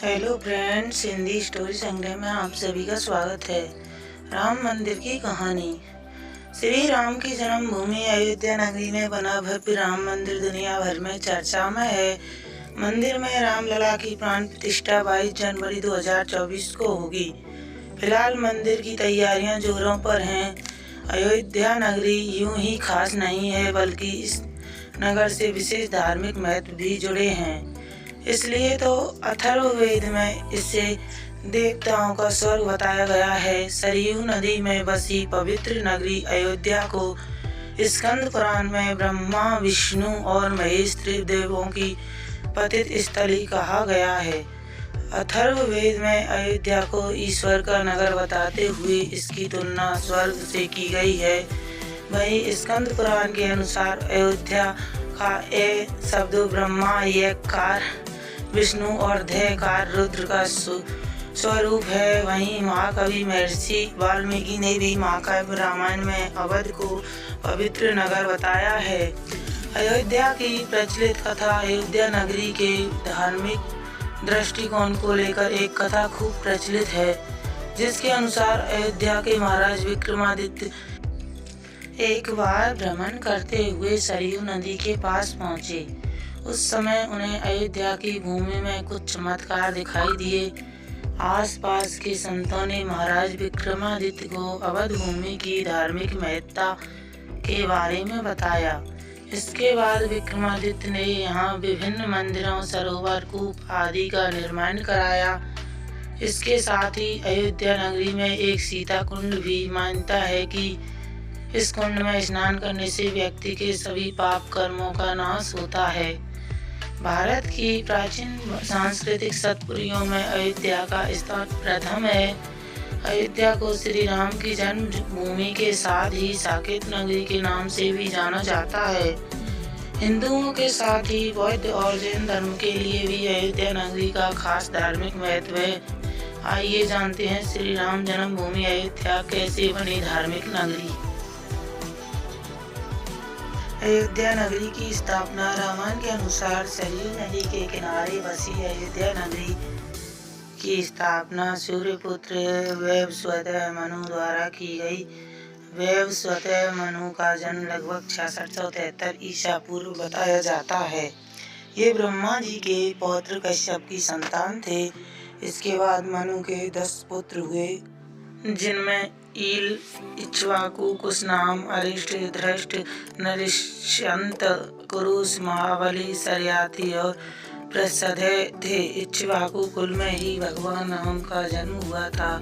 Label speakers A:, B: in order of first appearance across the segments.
A: Hello friends, Hindi story संग्रह में आप सभी का स्वागत है। राम मंदिर की कहानी। श्री राम की जन्मभूमि अयोध्या नगरी में बना भव्य राम मंदिर दुनिया भर में चर्चा में है। मंदिर में रामलला की प्राण प्रतिष्ठा 22 जनवरी 2024 को होगी। फिलहाल मंदिर की तैयारियां जोरों पर हैं। अयोध्या नगरी यूं ही खास नहीं है, बल्कि इस नगर से विशेष धार्मिक महत्व भी जुड़े हैं। इसलिए तो अथर्ववेद में इसे देवताओं का स्वर्ग बताया गया है। सरयू नदी में बसी पवित्र नगरी अयोध्या को स्कंद पुराण में ब्रह्मा, विष्णु और महेश त्रिदेवों की पतित स्थली कहा गया है। अथर्ववेद में अयोध्या को ईश्वर का नगर बताते हुए इसकी तुलना स्वर्ग से की गई है। वहीं स्कंद पुराण के अनुसार अयोध्या का ए शब्द ब्रह्मा, यकार विष्णु और धयकार रुद्र का स्वरूप है। वहीं महाकवि महर्षि वाल्मीकि ने भी महाकाव्य रामायण में अवध को पवित्र नगर बताया है। अयोध्या की प्रचलित कथा। अयोध्या नगरी के धार्मिक दृष्टिकोण को लेकर एक कथा खूब प्रचलित है, जिसके अनुसार अयोध्या के महाराज विक्रमादित्य एक बार भ्रमण करते हुए सरयू नदी के पास पहुंचे। उस समय उन्हें अयोध्या की भूमि में कुछ चमत्कार दिखाई दिए। आसपास के संतों ने महाराज विक्रमादित्य को अवध भूमि की धार्मिक महत्ता के बारे में बताया। इसके बाद विक्रमादित्य ने यहाँ विभिन्न मंदिरों, सरोवर, कूप आदि का निर्माण कराया। इसके साथ ही अयोध्या नगरी में एक सीता कुंड भी मान्यता है कि इस कुंड में स्नान करने से व्यक्ति के सभी पाप कर्मों का नाश होता है। भारत की प्राचीन सांस्कृतिक सत्पुरियों में अयोध्या का स्थान प्रथम है। अयोध्या को श्री राम की जन्मभूमि के साथ ही साकेत नगरी के नाम से भी जाना जाता है। हिंदुओं के साथ ही बौद्ध और जैन धर्म के लिए भी अयोध्या नगरी का खास धार्मिक महत्व है। आइए जानते हैं श्री राम जन्मभूमि अयोध्या कैसे बनी धार्मिक नगरी। अयोध्या नगरी की स्थापना रामायण के अनुसार सरयू नदी के किनारे बसी अयोध्या नगरी की स्थापना सूर्यपुत्र वैवस्वत मनु द्वारा की गई। वैवस्वत मनु का जन्म लगभग 6673 ईसा पूर्व बताया जाता है। ये ब्रह्मा जी के पौत्र कश्यप की संतान थे। इसके बाद मनु के 10 पुत्र हुए, जिनमें ईल, इक्ष्वाकु, कुशनाम, अरिष्ट, धृष्ट, नरिष्यंत, कुरुस, महाबली, सरयाति और प्रसधे थे। इक्ष्वाकु कुल में ही भगवान राम का जन्म हुआ था।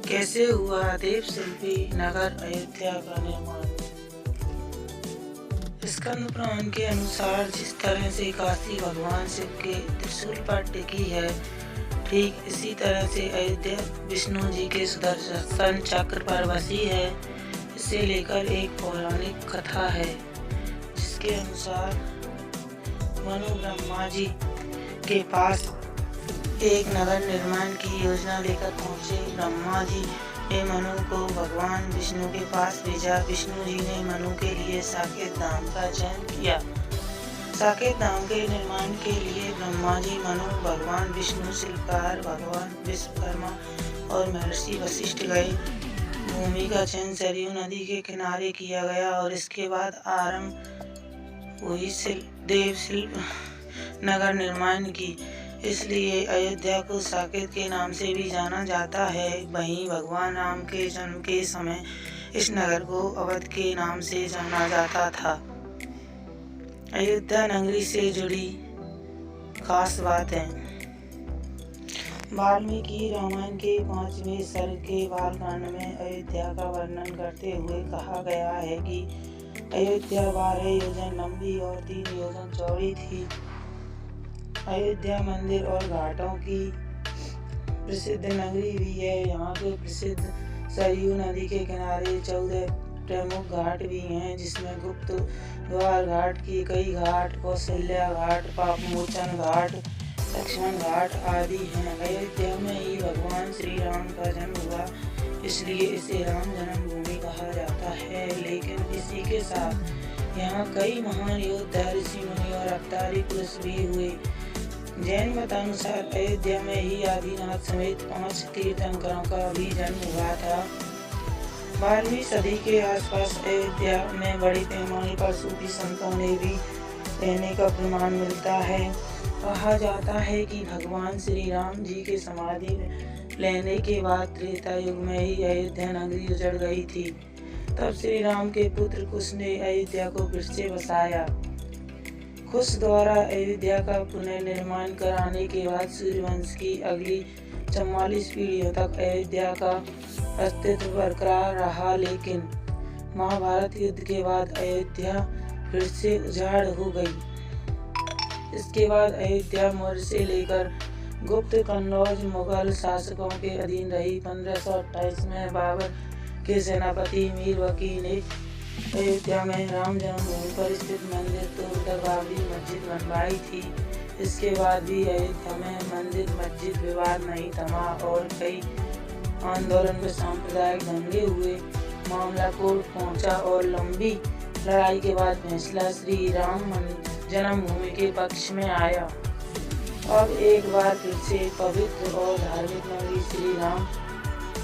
A: कैसे हुआ देव शिल्पी नगर अयोध्या का निर्माण। स्कंद पुराण के अनुसार जिस तरह से काशी भगवान शिव के त्रिशूल पर टिकी है, ठीक इसी तरह से अयोध्या विष्णु जी के सुदर्शन चक्र पर बसी है। इसे लेकर एक पौराणिक कथा है, जिसके अनुसार मनु ब्रह्मा जी के पास एक नगर निर्माण की योजना लेकर पहुंचे। ब्रह्मा जी ने मनु को भगवान विष्णु के पास भेजा। विष्णु जी ने मनु के लिए साकेत धाम का चयन किया। साकेत धाम के निर्माण के लिए ब्रह्मा जी, मनु, भगवान विष्णु, शिल्पकार भगवान विश्वकर्मा और महर्षि वशिष्ठ गए। भूमि का चयन सरयू नदी के किनारे किया गया और इसके बाद आरंभ हुई देव शिल्प नगर निर्माण की। इसलिए अयोध्या को साकेत के नाम से भी जाना जाता है। वहीं भगवान राम के जन्म के समय इस नगर को अवध के नाम से जाना जाता था। अयोध्या नगरी से जुड़ी खास बातें। वाल्मीकि रामायण के 5वें सर्ग के बालकांड में अयोध्या का वर्णन करते हुए कहा गया है कि अयोध्या 12 योजन लंबी और 3 योजन चौड़ी थी। अयोध्या मंदिर और घाटों की प्रसिद्ध नगरी भी है। यहाँ के प्रसिद्ध सरयू नदी के किनारे 14 प्रमुख घाट भी हैं, जिसमें गुप्त द्वार घाट, की कई घाट, कौशल्या घाट, पापमोचन घाट, लक्ष्मण घाट आदि हैं। अयोध्या में ही भगवान श्री राम का जन्म हुआ, इसलिए इसे राम जन्मभूमि कहा जाता है। लेकिन इसी के साथ यहाँ कई महान योद्धा, ऋषि मुनि और अवतारी पुरुष भी हुए। जैन मतानुसार अयोध्या में ही आदिनाथ समेत 5 तीर्थंकरों का भी जन्म हुआ था। 12वीं सदी के आसपास अयोध्या में बड़े पैमाने पर सूफी संतों ने भी रहने का प्रमाण मिलता है। कहा जाता है कि भगवान श्री राम जी के समाधि लेने के बाद त्रेता युग में ही अयोध्या नगरी उजड़ गई थी। तब श्री राम के पुत्र कुश ने अयोध्या को फिर से बसाया। कुश द्वारा अयोध्या का पुनर्निर्माण कराने के बाद सूर्यवंश की अगली 44 पीढ़ियों तक अयोध्या का अस्तित्व बरकरार रहा, लेकिन महाभारत युद्ध के बाद अयोध्या फिर से उजाड़ हो गई। इसके बाद अयोध्या मौर्य से लेकर गुप्त, कन्नौज, मुगल शासकों के अधीन रही। 1528 में बाबर के सेनापति मीर वकी ने अयोध्या में राम जन्मभूमि पर स्थित मंदिर तोड़कर बाबरी मस्जिद बनवाई थी। इसके बाद भी अयोध्या में मंदिर मस्जिद विवाद नहीं थमा और कई आंदोलन में सांप्रदायिक दंगे हुए। मामला कोर्ट पहुंचा और लंबी लड़ाई के बाद फैसला श्री राम जन्मभूमि के पक्ष में आया। अब एक बार फिर से पवित्र और धार्मिक नगरी श्री राम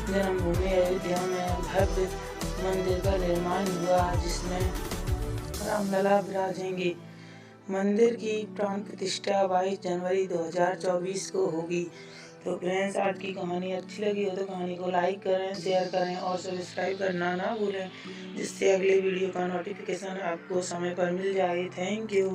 A: जन्मभूमि अयोध्या में भव्य मंदिर का निर्माण हुआ, जिसमें रामलला विराजेंगे। मंदिर की प्राण प्रतिष्ठा 22 जनवरी 2024 को होगी। तो फ्रेंड्स, आज की कहानी अच्छी लगी हो तो कहानी को लाइक करें, शेयर करें और सब्सक्राइब करना ना भूलें, जिससे अगले वीडियो का नोटिफिकेशन आपको समय पर मिल जाए। Thank you.